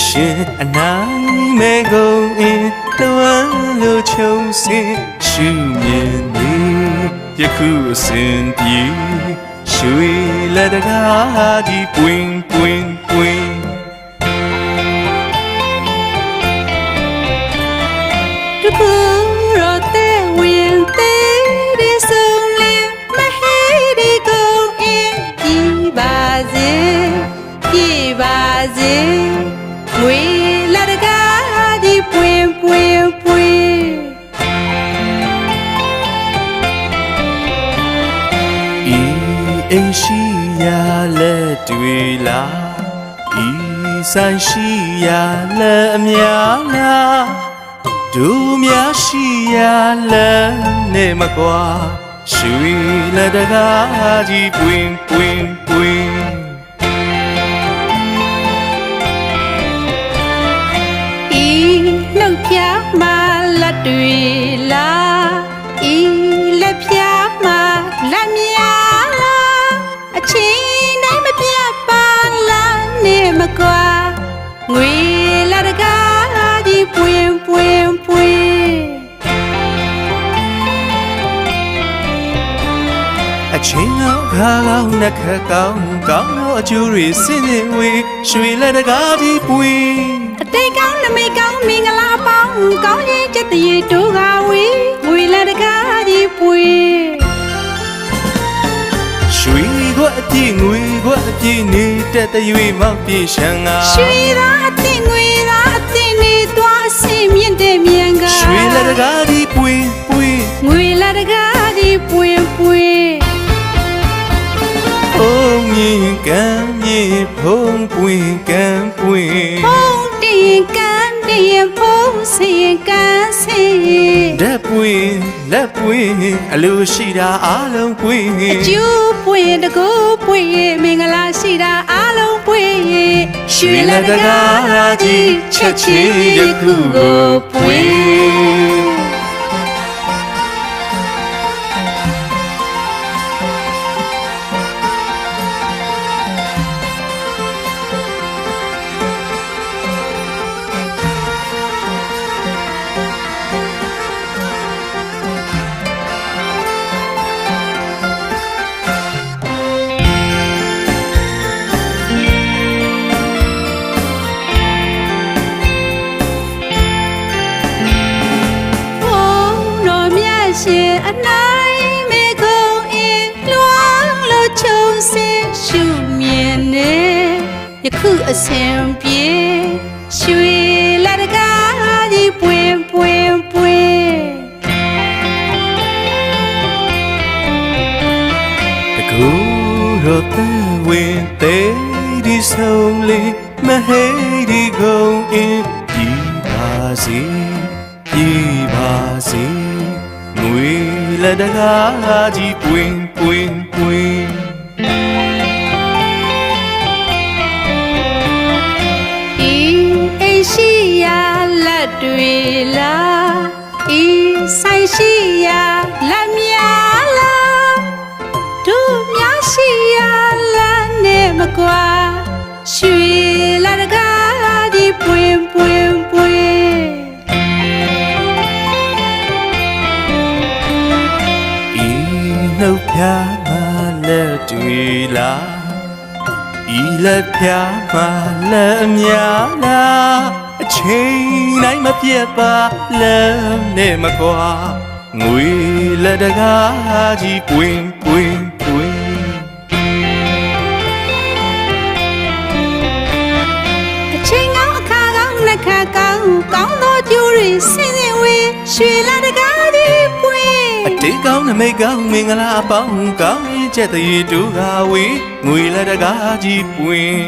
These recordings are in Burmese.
ရှင်အနိုင်မဲ့ကုန်အင်းတဝမ်းလိုချုံစင်ရှုမြင်နေယခုအစဉ်ပြေရွှေလက်တကားဒီပွင့်ပွင့်ပွင့်တကူရောတဲ့ဝင်တဲ့ဒီဆုံးလေးမဟဲဒီကုန်အင်းပြေပါစေပြေပါစေဝေလာတကားဒီပွင့်ပွင့်ပွင့်ဤအိမ်ရှိရာလက်တွေလားဤဆိုင်ရှိရာလက်အများလားဒူများရှိရာလက်နဲ့မကွာရွှေလက်တကားကြီးပွင့်ပွင့်ပွင့်ဤနှုတ်ဖြာမှလက်တွေလားဤလက်ဖြာမှလက်များလားအချင်းတိုင်းမပြတ်ပါလားနဲ့မကွာငွေလာတကားကြီးပွင့်ပွင့်ပွင့်အချင်းအောင်ခါကောင်းနှက်ခတ်ကောင်းကောင်းသောအကျိုးတွေစင်နေဝေရွှေလက်တကားကြီးပွင့်အတိတ်ကောင်းနမိတ်ကောင်းမင်္ဂလာပေါင်းကောင်းရဲ့ချက်တည်းတို့ကဝေငွေလာတကားကြီးပွင့်ရွှေခွက်အပြည့်ငွေခွက်အပြည့်နေတက်တဲ့၍မောက်ပြေရှန်ကရွှေသားအသိငွေသားအသိနေသွားအစင်မြင့်တဲ့မြန်ကရွှေလက်တကားကြီးပွင့်ပွင့်ငွေလာတကားကြီးပွင့်ပွင့်ဖုံးမြင်ကမ်းမြင်ဖုံးပွင့်ကမ်းပွင့်ဖုံးတင်ကမ်းတင်ဖုံးစင်ကမ်းစင်ဓာတ်ပွင့်လက်ပွင့်အလိုရှိတာအားလုံးပွင့်အကျိုးပွင့်တကူပွင့်မင်္ဂလာရှိတာအားလုံးပွင့်ရွှေလက်တကားကြီးချက်ချင်းယခုကိုပွင့်ရှင်အနိုင်မေကုန်အင်းလွှမ်းလို့ချုံစင်ရှုမြင်နေယခုအစဉ်ပြေရွှေလာတကားကြီးပွင့်ပွင့်ပွင့်တကူရောတဲ့ဝင်တဲ့ဒီဆုံးလေးမဟဲဒီကုန်အင်းဒီပါစီဒီပါစီငွေလက်တကားကြီးပွင့်ပွင့်ပွင့်ဤအိမ်ရှိရာလက်တွေလားဤဆိုင်ရှိရာလက်များလားတို့များရှိရာလက်နဲ့မကွာရွှေလာတကားကြီးပွင့်ပွင့်ပွင့်နှုတ်ဖြာမှလက်တွေလားဤလက်ဖြာမှလက်အများလားအချိန်တိုင်းမပြတ်ပါလက်နဲ့မကွာငွေလက်တကားကြီးပွင့်ပွင့်ပွင့်အချိန်ကောင်းအခါကောင်းနှက်ခါကောင်းကောင်းသောကျိုးတွေစင်စင်ဝေးရွှေလာတကားကြီးပွင့်အတေးကောင်းနမိတ်ကောင်းမင်္ဂလာအပေါင်းကောင်းရဲ့ချက်တည်းတို့ကဝေငွေလက်တကားကြီးပွင့်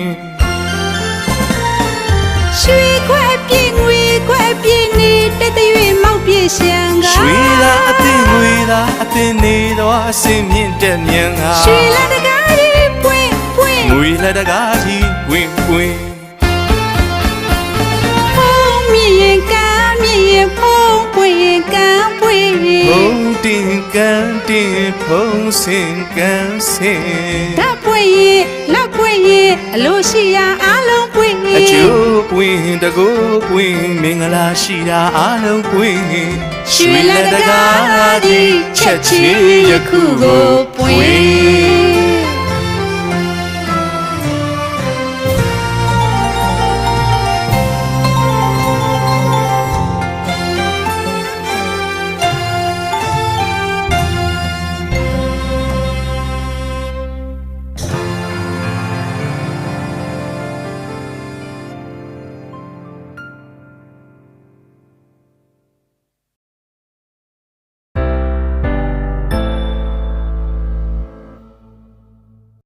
ရွှေခွက်ပြည့်ငွေခွက်ပြည့်နေတက်တဲ့၍မောက်ပြည့်ရှန်ကရွှေလာအသိငွေသာအသိနေတော့အစင်မြင့်တဲ့မြန်ကရွှေလာတကားကြီးပွင့်ပွင့်ငွေလက်တကားကြီးပွင့်ပွင့်ဖုံးမြင်ကမ်းမြင်ဖုံးပွင့်ကမ်းပွင့်ဖုံးတင်ကမ်းတင်ဖုံးစင်ကမ်းစင်ဓာတ်ပွင့်လက်ပွင့်အလိုရှိရာအားလုံးပွင့်အကျိုးပွင့် င်တကူပွင့်မင်္ဂလာရှိတာအားလုံးပွင့် ရွှေလက်တကားသည်ချက်ချင်းယခုကိုပွင့်